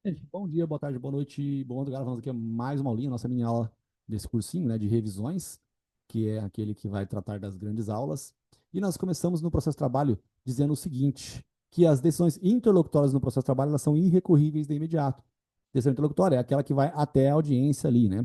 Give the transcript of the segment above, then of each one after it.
Gente, bom dia, boa tarde, boa noite. Bom, agora vamos aqui a mais uma aulinha, nossa mini aula desse cursinho, né, de revisões, que é aquele que vai tratar das grandes aulas. E nós começamos no processo de trabalho dizendo o seguinte, que as decisões interlocutórias no processo de trabalho, elas são irrecorríveis de imediato. Decisão interlocutória é aquela que vai até a audiência ali, né?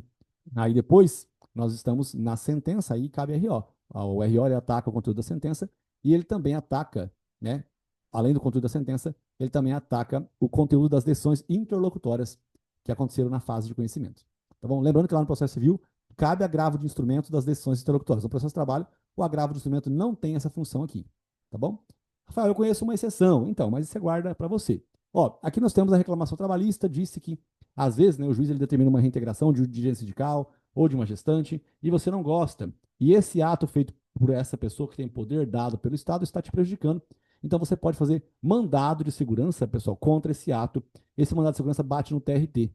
Aí depois, nós estamos na sentença, aí cabe RO. O RO, ele ataca o conteúdo da sentença e ele também ataca, né, além do conteúdo da sentença, ele também ataca o conteúdo das decisões interlocutórias que aconteceram na fase de conhecimento. Tá bom? Lembrando que lá no processo civil, cabe agravo de instrumento das decisões interlocutórias. No processo de trabalho, o agravo de instrumento não tem essa função aqui. Tá bom? Rafael, eu conheço uma exceção. Então, mas isso você guarda para você. Ó, aqui nós temos a reclamação trabalhista, disse que, às vezes, né, o juiz ele determina uma reintegração de dirigente sindical ou de uma gestante, e você não gosta. E esse ato feito por essa pessoa que tem poder dado pelo Estado está te prejudicando. Então você pode fazer mandado de segurança, pessoal, contra esse ato. Esse mandado de segurança bate no TRT.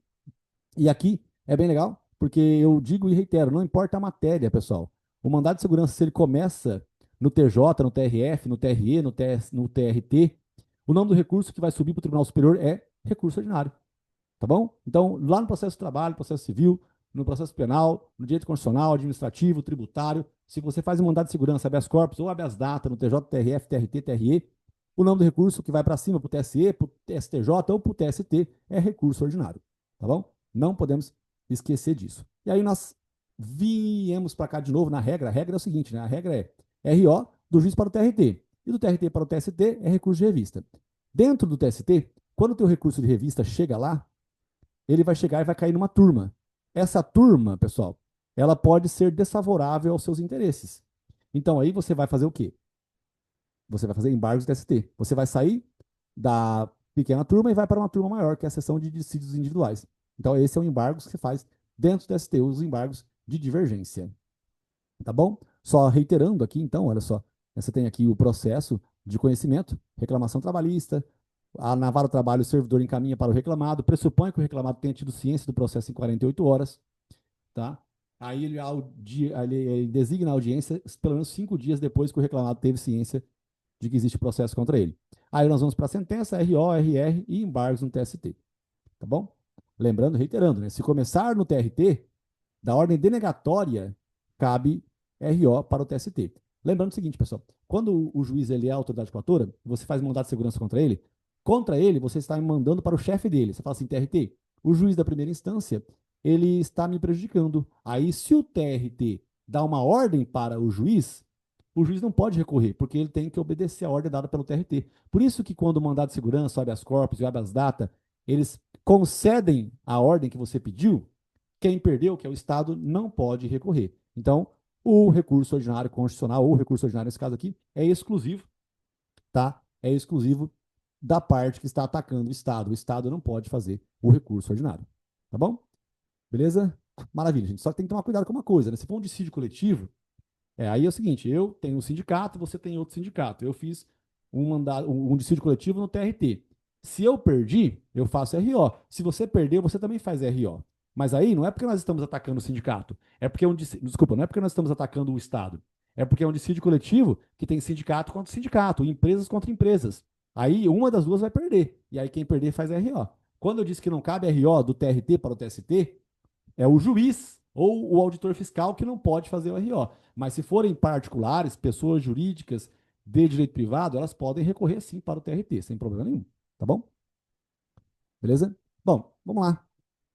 E aqui é bem legal, porque eu digo e reitero, não importa a matéria, pessoal. O mandado de segurança, se ele começa no TJ, no TRF, no TRE, no TRT, o nome do recurso que vai subir para o Tribunal Superior é recurso ordinário. Tá bom? Então, lá no processo de trabalho, processo civil, no processo penal, no direito constitucional, administrativo, tributário, se você faz um mandado de segurança habeas corpus ou habeas data no TJ, TRF, TRT, TRE, o nome do recurso que vai para cima para o TSE, para o STJ ou para o TST é recurso ordinário. Tá bom? Não podemos esquecer disso. E aí nós viemos para cá de novo na regra. A regra é o seguinte, né? A regra é RO do juiz para o TRT. E do TRT para o TST é recurso de revista. Dentro do TST, quando o teu recurso de revista chega lá, ele vai chegar e vai cair numa turma. Essa turma, pessoal, ela pode ser desfavorável aos seus interesses. Então aí você vai fazer o quê? Você vai fazer embargos de TST. Você vai sair da pequena turma e vai para uma turma maior, que é a seção de dissídios individuais. Então esse é o embargo que você faz dentro do TST, os embargos de divergência. Tá bom? Só reiterando aqui, então, olha só. Você tem aqui o processo de conhecimento, reclamação trabalhista, na vara do trabalho, o servidor encaminha para o reclamado, pressupõe que o reclamado tenha tido ciência do processo em 48 horas, tá? Aí ele designa a audiência pelo menos 5 dias depois que o reclamado teve ciência de que existe processo contra ele. Aí nós vamos para a sentença, RO, RR e embargos no TST, tá bom? Lembrando, reiterando, né? Se começar no TRT, da ordem denegatória, cabe RO para o TST. Lembrando o seguinte, pessoal, quando o juiz ele é a autoridade coatora, você faz mandado de segurança contra ele você está mandando para o chefe dele. Você fala assim, TRT, o juiz da primeira instância, ele está me prejudicando. Aí, se o TRT dá uma ordem para o juiz não pode recorrer, porque ele tem que obedecer a ordem dada pelo TRT. Por isso que quando o mandado de segurança, o habeas corpus e o habeas data, eles concedem a ordem que você pediu, quem perdeu, que é o Estado, não pode recorrer. Então, o recurso ordinário constitucional, ou o recurso ordinário nesse caso aqui, é exclusivo, tá? É exclusivo da parte que está atacando o Estado. O Estado não pode fazer o recurso ordinário. Tá bom? Beleza? Maravilha, gente. Só que tem que tomar cuidado com uma coisa, né? Se for um dissídio coletivo, aí é o seguinte, eu tenho um sindicato, você tem outro sindicato. Eu fiz um dissídio coletivo no TRT. Se eu perdi, eu faço RO. Se você perdeu, você também faz RO. Mas aí não é porque nós estamos atacando o sindicato, é porque desculpa, não é porque nós estamos atacando o Estado. É porque é um dissídio coletivo que tem sindicato contra sindicato, empresas contra empresas. Aí uma das duas vai perder. E aí quem perder faz RO. Quando eu disse que não cabe RO do TRT para o TST, é o juiz ou o auditor fiscal que não pode fazer o RO. Mas se forem particulares, pessoas jurídicas de direito privado, elas podem recorrer sim para o TRT, sem problema nenhum. Tá bom? Beleza? Bom, vamos lá.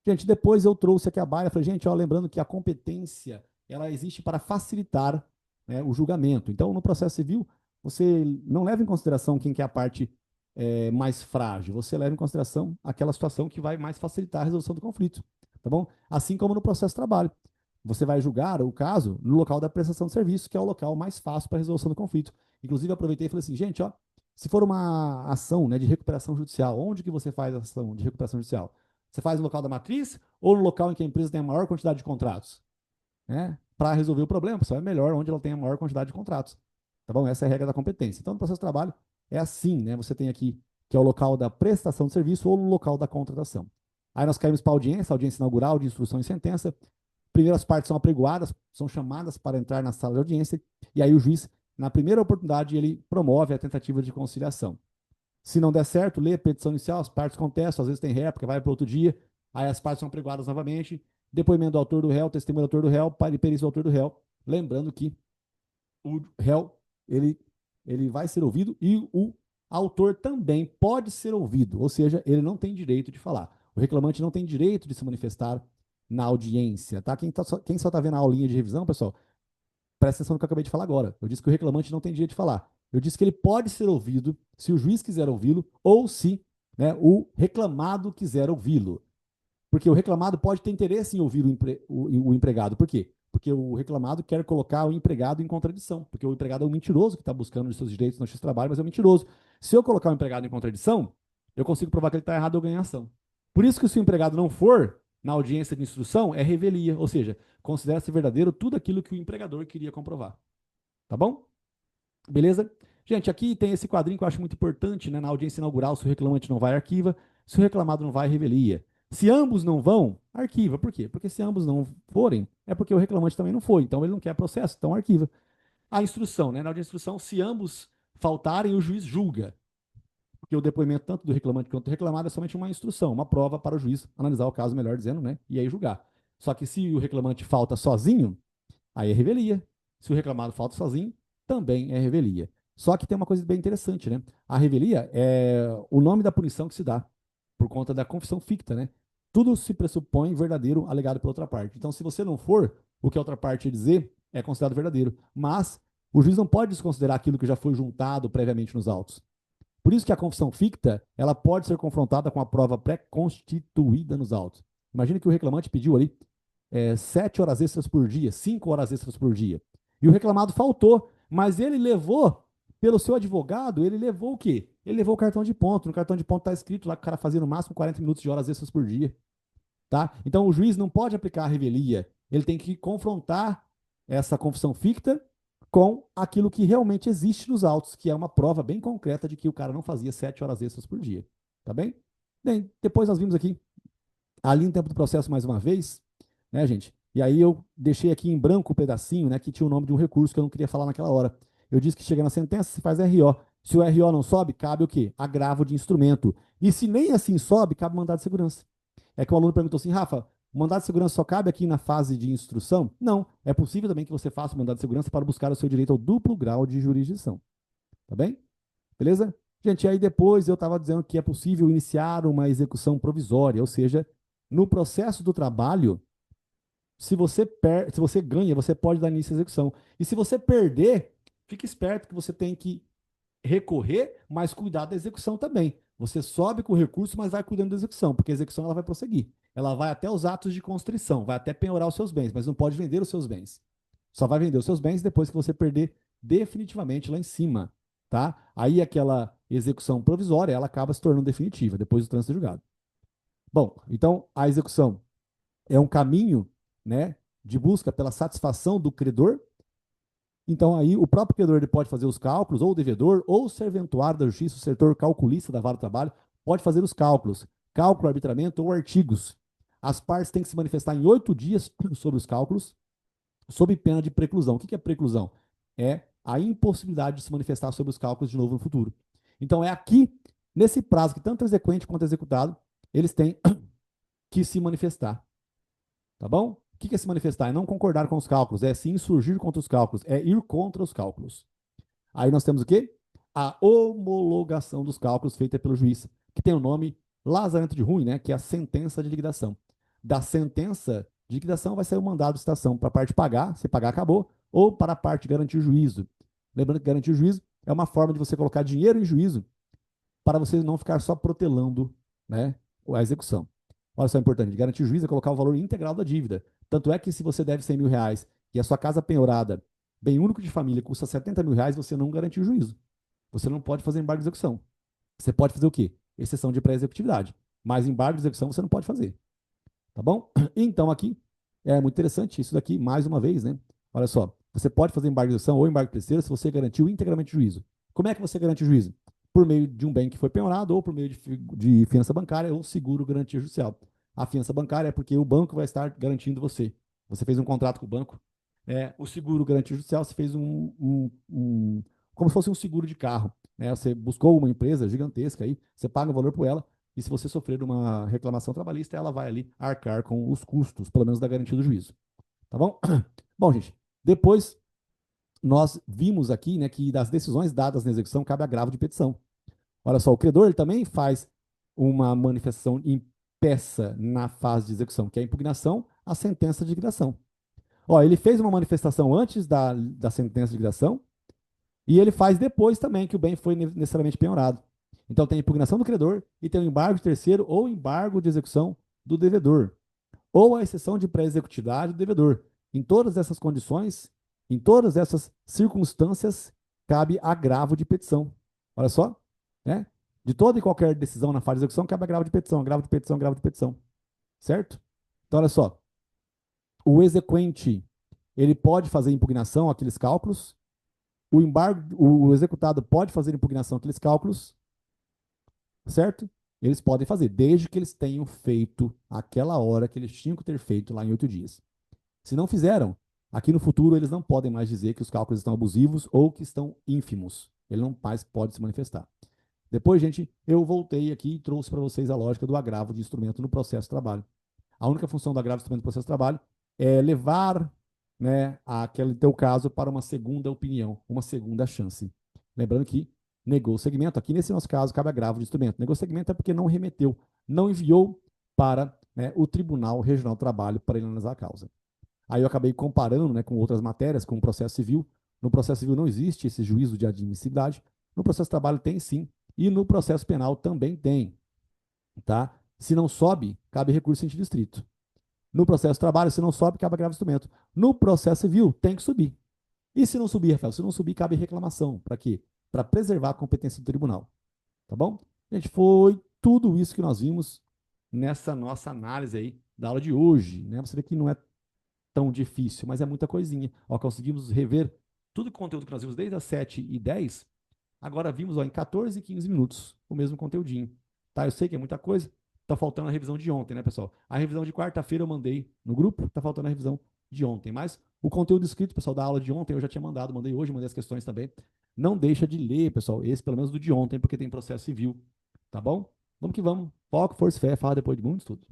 Gente, depois eu trouxe aqui a baia, falei, gente, ó, lembrando que a competência, ela existe para facilitar, né, o julgamento. Então, no processo civil, você não leva em consideração quem que é a parte mais frágil, você leva em consideração aquela situação que vai mais facilitar a resolução do conflito, tá bom? Assim como no processo de trabalho. Você vai julgar o caso no local da prestação de serviço, que é o local mais fácil para a resolução do conflito. Inclusive, aproveitei e falei assim, gente, ó, se for uma ação, né, de recuperação judicial, onde que você faz a ação de recuperação judicial? Você faz no local da matriz ou no local em que a empresa tem a maior quantidade de contratos? Né? Para resolver o problema, pessoal, é melhor onde ela tem a maior quantidade de contratos. Tá bom? Essa é a regra da competência. Então, no processo de trabalho, é assim, né? Você tem aqui que é o local da prestação de serviço ou o local da contratação. Aí nós caímos para a audiência inaugural de instrução e sentença. Primeiras partes são apregoadas, são chamadas para entrar na sala de audiência, e aí o juiz, na primeira oportunidade, ele promove a tentativa de conciliação. Se não der certo, lê a petição inicial, as partes contestam, às vezes tem réplica, vai para outro dia, aí as partes são pregoadas novamente, depoimento do autor do réu, testemunho do autor do réu, perícia do autor do réu. Lembrando que o réu, ele, ele vai ser ouvido e o autor também pode ser ouvido, ou seja, ele não tem direito de falar. O reclamante não tem direito de se manifestar na audiência, tá? Quem só está vendo a aulinha de revisão, pessoal, presta atenção no que eu acabei de falar agora. Eu disse que o reclamante não tem direito de falar. Eu disse que ele pode ser ouvido se o juiz quiser ouvi-lo ou se, né, o reclamado quiser ouvi-lo. Porque o reclamado pode ter interesse em ouvir o empregado. Por quê? Porque o reclamado quer colocar o empregado em contradição. Porque o empregado é um mentiroso que está buscando os seus direitos no X-Trabalho, mas é um mentiroso. Se eu colocar o empregado em contradição, eu consigo provar que ele está errado e eu ganho ação. Por isso que se o empregado não for na audiência de instrução, é revelia. Ou seja, considera-se verdadeiro tudo aquilo que o empregador queria comprovar. Tá bom? Beleza? Gente, aqui tem esse quadrinho que eu acho muito importante, né? Na audiência inaugural, se o reclamante não vai, arquiva. Se o reclamado não vai, revelia. Se ambos não vão, arquiva. Por quê? Porque se ambos não forem, é porque o reclamante também não foi. Então ele não quer processo, então arquiva. A instrução, né? Na audiência de instrução, se ambos faltarem, o juiz julga. Porque o depoimento tanto do reclamante quanto do reclamado é somente uma instrução, uma prova para o juiz analisar o caso, melhor dizendo, né? E aí julgar. Só que se o reclamante falta sozinho, aí é revelia. Se o reclamado falta sozinho, também é revelia. Só que tem uma coisa bem interessante, né? A revelia é o nome da punição que se dá por conta da confissão ficta, né? Tudo se pressupõe verdadeiro alegado pela outra parte. Então, se você não for, o que a outra parte dizer é considerado verdadeiro. Mas o juiz não pode desconsiderar aquilo que já foi juntado previamente nos autos. Por isso que a confissão ficta, ela pode ser confrontada com a prova pré-constituída nos autos. Imagina que o reclamante pediu ali 7 horas extras por dia, 5 horas extras por dia. E o reclamado faltou, mas ele levou, pelo seu advogado, ele levou o quê? Ele levou o cartão de ponto. No cartão de ponto está escrito lá que o cara fazia no máximo 40 minutos de horas extras por dia. Tá? Então o juiz não pode aplicar a revelia, ele tem que confrontar essa confissão ficta com aquilo que realmente existe nos autos, que é uma prova bem concreta de que o cara não fazia 7 horas extras por dia. Tá bem? Bem, depois nós vimos aqui ali no tempo do processo mais uma vez, né, gente? E aí eu deixei aqui em branco o pedacinho, né, que tinha o nome de um recurso que eu não queria falar naquela hora. Eu disse que chega na sentença, se faz RO. Se o RO não sobe, cabe o quê? Agravo de instrumento. E se nem assim sobe, cabe mandado de segurança. É que o aluno perguntou assim, Rafa, o mandado de segurança só cabe aqui na fase de instrução? Não. É possível também que você faça o mandado de segurança para buscar o seu direito ao duplo grau de jurisdição. Tá bem? Beleza? Gente, aí depois eu estava dizendo que é possível iniciar uma execução provisória, ou seja, no processo do trabalho, se você ganha, você pode dar início à execução. E se você perder, fique esperto que você tem que recorrer, mas cuidar da execução também. Você sobe com o recurso, mas vai cuidando da execução, porque a execução ela vai prosseguir. Ela vai até os atos de constrição, vai até penhorar os seus bens, mas não pode vender os seus bens. Só vai vender os seus bens depois que você perder definitivamente lá em cima, tá? Aí aquela execução provisória, ela acaba se tornando definitiva depois do trânsito julgado. Bom, então a execução é um caminho, né, de busca pela satisfação do credor. Então aí o próprio credor ele pode fazer os cálculos, ou o devedor, ou o serventuário da justiça, o setor calculista da vara do trabalho, pode fazer os cálculos, cálculo, arbitramento ou artigos. As partes têm que se manifestar em 8 dias sobre os cálculos, sob pena de preclusão. O que é preclusão? É a impossibilidade de se manifestar sobre os cálculos de novo no futuro. Então é aqui, nesse prazo que tanto o exequente quanto o executado, eles têm que se manifestar. Tá bom? O que é se manifestar? É não concordar com os cálculos, é se insurgir contra os cálculos, é ir contra os cálculos. Aí nós temos o quê? A homologação dos cálculos feita pelo juiz, que tem o nome Lazarento de Ruim, né? Que é a sentença de liquidação. Da sentença de liquidação vai sair o mandado de citação para a parte pagar, se pagar acabou, ou para a parte garantir o juízo. Lembrando que garantir o juízo é uma forma de você colocar dinheiro em juízo para você não ficar só protelando, né, a execução. Olha só, é importante, garantir o juízo é colocar o valor integral da dívida. Tanto é que se você deve 100 mil reais e a sua casa penhorada, bem único de família, custa 70 mil reais, você não garantiu o juízo. Você não pode fazer embargo de execução. Você pode fazer o quê? Exceção de pré-executividade. Mas embargo de execução você não pode fazer. Tá bom? Então aqui é muito interessante isso daqui, mais uma vez, né? Olha só, você pode fazer embargo de execução ou embargo terceiro se você garantiu integralmente o juízo. Como é que você garante o juízo? Por meio de um bem que foi penhorado ou por meio de fiança bancária ou seguro garantia judicial. A fiança bancária é porque o banco vai estar garantindo você. Você fez um contrato com o banco. O seguro garantia judicial, você fez como se fosse um seguro de carro. né? Você buscou uma empresa gigantesca aí, você paga um valor por ela, e se você sofrer uma reclamação trabalhista, ela vai ali arcar com os custos, pelo menos da garantia do juízo. Tá bom? Bom, gente, depois nós vimos aqui, né, que das decisões dadas na execução cabe agravo de petição. Olha só, o credor ele também faz uma manifestação em peça na fase de execução, que é a impugnação à sentença de liquidação. Ó, ele fez uma manifestação antes da sentença de liquidação e ele faz depois também que o bem foi necessariamente penhorado. Então tem a impugnação do credor e tem o embargo de terceiro ou embargo de execução do devedor, ou a exceção de pré-executividade do devedor. Em todas essas condições, em todas essas circunstâncias, cabe agravo de petição. Olha só, né? De toda e qualquer decisão na fase de execução, cabe agravo de petição, agravo de petição, agravo de petição. Certo? Então, olha só. O exequente, ele pode fazer impugnação àqueles cálculos. O embargo, o executado pode fazer impugnação àqueles cálculos, certo? Eles podem fazer, desde que eles tenham feito aquela hora que eles tinham que ter feito lá em 8 dias. Se não fizeram, aqui no futuro eles não podem mais dizer que os cálculos estão abusivos ou que estão ínfimos. Ele não mais pode se manifestar. Depois, gente, eu voltei aqui e trouxe para vocês a lógica do agravo de instrumento no processo de trabalho. A única função do agravo de instrumento no processo de trabalho é levar, né, aquele teu caso para uma segunda opinião, uma segunda chance. Lembrando que negou o segmento, aqui nesse nosso caso, cabe agravo de instrumento. Negou o segmento é porque não remeteu, não enviou para, né, o Tribunal Regional do Trabalho para ele analisar a causa. Aí eu acabei comparando, né, com outras matérias, com o processo civil. No processo civil não existe esse juízo de admissibilidade. No processo de trabalho tem sim. E no processo penal também tem. Tá? Se não sobe, cabe recurso em sentido estrito. No processo de trabalho, se não sobe, cabe agravo de instrumento. No processo civil, tem que subir. E se não subir, Rafael? Se não subir, cabe reclamação. Para quê? Para preservar a competência do tribunal. Tá bom? Gente, foi tudo isso que nós vimos nessa nossa análise aí da aula de hoje. Né? Você vê que não é tão difícil, mas é muita coisinha. Ó, conseguimos rever tudo o conteúdo que nós vimos desde as 7h10. Agora vimos, ó, em 14 e 15 minutos o mesmo conteúdinho. Tá? Eu sei que é muita coisa. Tá faltando a revisão de ontem, né, pessoal? A revisão de quarta-feira eu mandei no grupo, tá faltando a revisão de ontem. Mas o conteúdo escrito, pessoal, da aula de ontem eu já tinha mandado, mandei hoje, mandei as questões também. Não deixa de ler, pessoal, esse pelo menos do de ontem, porque tem processo civil. Tá bom? Vamos que vamos. Foco, força e fé, fala depois de muito estudo.